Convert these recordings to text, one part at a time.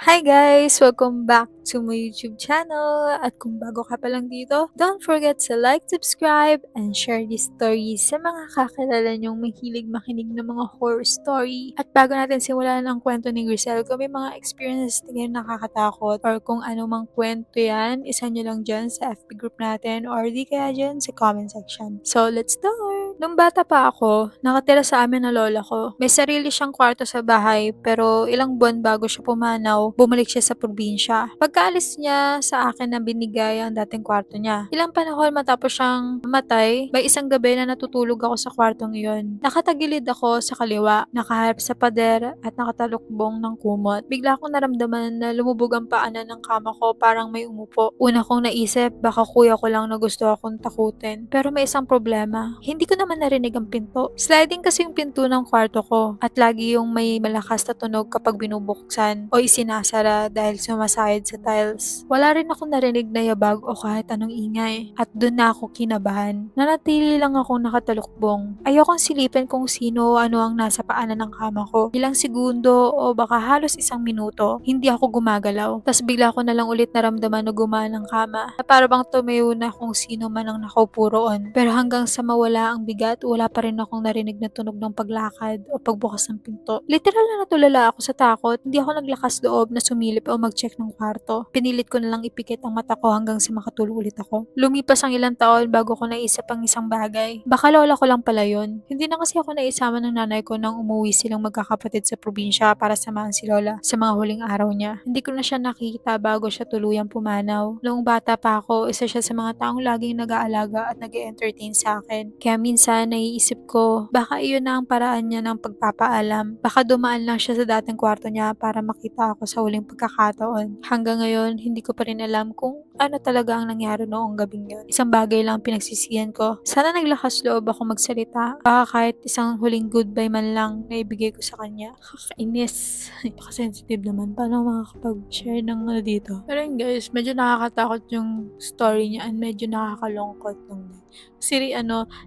Hi guys! Welcome back to my YouTube channel. At kung bago ka pa lang dito, don't forget to like, subscribe, and share this story sa mga kakilala nyong mahilig makinig ng mga horror story. At bago natin simulan ang kwento ni Grisel, kung may mga experiences na kayo nakakatakot or kung ano mang kwento yan, isa nyo lang dyan sa FB group natin or di kaya dyan sa comment section. So, let's start! Nung bata pa ako, nakatira sa amin na lola ko. May sarili siyang kwarto sa bahay pero ilang buwan bago siya pumanaw, bumalik siya sa probinsya. Pagkaalis niya sa akin na binigay ang dating kwarto niya. Ilang panahon matapos siyang mamatay, may isang gabi na natutulog ako sa kwartong iyon. Nakatagilid ako sa kaliwa, nakaharap sa pader at nakatalukbong ng kumot. Bigla akong naramdaman na lumubog ang paanan ng kama ko parang may umupo. Una kong naisip baka kuya ko lang na gusto akong takutin. Pero may isang problema. Hindi ko naman narinig ang pinto. Sliding kasi yung pinto ng kwarto ko at lagi yung may malakas na tunog kapag binubuksan o isinasara dahil sumasayad sa tiles. Wala rin ako narinig na yabag o kahit anong ingay at doon na ako kinabahan. Nanatili lang akong nakatalukbong. Ayokong silipin kung sino o ano ang nasa paanan ng kama ko. Ilang segundo o baka halos isang minuto, hindi ako gumagalaw. Tapos bigla ko na lang ulit naramdaman na gumaan ang kama na para bang tumayo na kung sino man ang nakaupo roon. Pero hanggang sa mawala ang bigat, wala pa rin akong narinig na tunog ng paglakad o pagbukas ng pinto. Literal na natulala ako sa takot, hindi ako naglakas loob na sumilip o mag-check ng kwarto. Pinilit ko na lang ipikit ang mata ko hanggang sa makatulog ulit ako. Lumipas ang ilang taon bago ko naisip ang isang bagay. Baka lola ko lang pala yun. Hindi na kasi ako naisama ng nanay ko nang umuwi silang magkakapatid sa probinsya para samahan si lola sa mga huling araw niya. Hindi ko na siya nakita bago siya tuluyang pumanaw. Noong bata pa ako, isa siya sa mga taong laging nag-aalaga at nag-entertain sa akin. Kaya minsan naiisip ko, baka iyon na ang paraan niya ng pagpapaalam. Baka dumaan lang siya sa dating kwarto niya para makita ako sa huling pagkakataon. Hanggang ngayon, hindi ko pa rin alam kung ano talaga ang nangyari noong gabing yun. Isang bagay lang pinagsisihan ko. Sana naglakas loob ako magsalita. Baka kahit isang huling goodbye man lang na ibigay ko sa kanya. Kakainis. Napaka-sensitive naman. Paano makakapag-share ng ano dito? Pero yun guys, medyo nakakatakot yung story niya and medyo nakakalungkot lang din. Kasi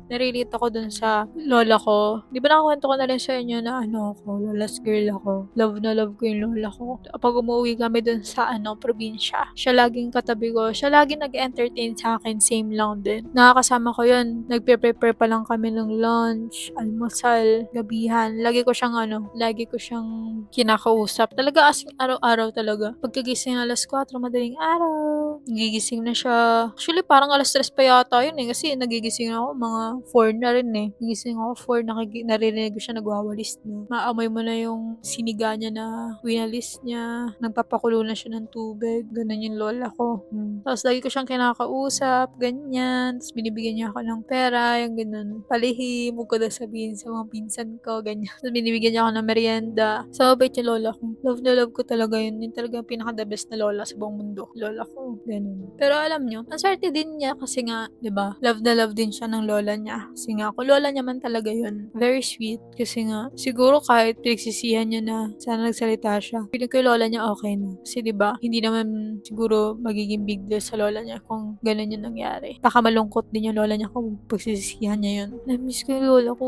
narelate ako dun sa lola ko. Di ba nakakwento ko na rin sa inyo na lola's girl ako. Love na love ko yung lola ko. Kapag umuwi kami dun sa probinsya, siya laging katabi ko. Siya laging nag-entertain sa akin. Same lang din. Nakakasama ko yun. Nagpe-prepare pa lang kami ng lunch, almusal, gabihan. Lagi ko siyang kinakausap. Talaga as in, araw-araw talaga. Pagkagising alas 4, madaling araw. Gigising na siya. Actually, parang alas 3 pa yata yun kasi nagigising ako mga 4 na rin eh. Nagising ako 4, narinig ko siya nagwawalis na. Maamoy mo na yung siniga niya na winalis niya. Nagpapakulo na siya ng tubig. Ganun yung lola ko. Tapos lagi ko siyang kinakausap, ganyan. Tapos binibigyan niya ako ng pera, yung ganun. Palihim, huwag ko na sabihin sa mga pinsan ko, ganyan. Tapos binibigyan niya ako ng merienda. So, mabait yung lola ko. Love na love ko talaga yun. Yun talaga yung pinaka-the best na lola sa buong mundo. Lola ko. Ganun. Pero alam nyo, ang swerte din niya kasi nga, 'di ba? Love na love din siya ng lola niya. Kasi nga, kung lola niya man talaga yun, very sweet. Kasi nga, siguro kahit pinagsisihan niya na sana nagsalita siya, feeling ko yung lola niya okay na. Kasi 'di ba, hindi naman siguro magiging big deal sa lola niya kung ganun yung nangyari. Baka malungkot din yung lola niya kung pagsisisihan niya yun. Na-miss ko yung lola ko.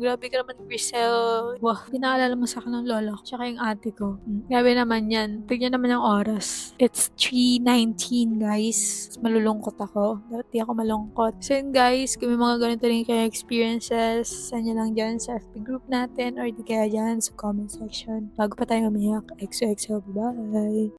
Grabe ka naman, Grisel. Wow, pinaalala mo sa akin ng lola ko. Tsaka yung ate ko. Grabe naman yan. Tignan naman yung oras. It's 3:19, guys. Malulungkot ako. Dati ako malungkot. So yun, guys. Kung may mga ganito rin kayo experiences, send nyo lang dyan sa FB group natin or di kaya dyan sa comment section. Bago pa tayo umiyak, XOXO. Bye!